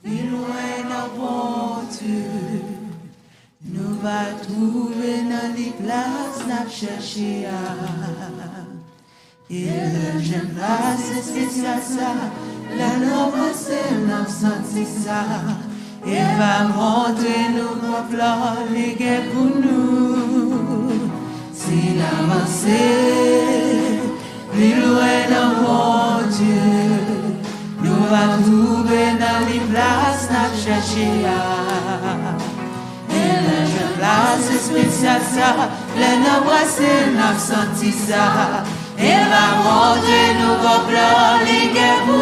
Plus loin dans bon Dieu, nous va trouver dans les places n'a cherché et le jeune place c'est spécial ça, la noble c'est n'a senti ça, et va montrer nous propres les guerres pour nous, si l'avancée, plus loin dans bon Dieu. Nous va trouver dans les places n'a cherché et le jeune place spécial ça, les n'embrasser n'a senti ça, et va montrer nous va les guerres.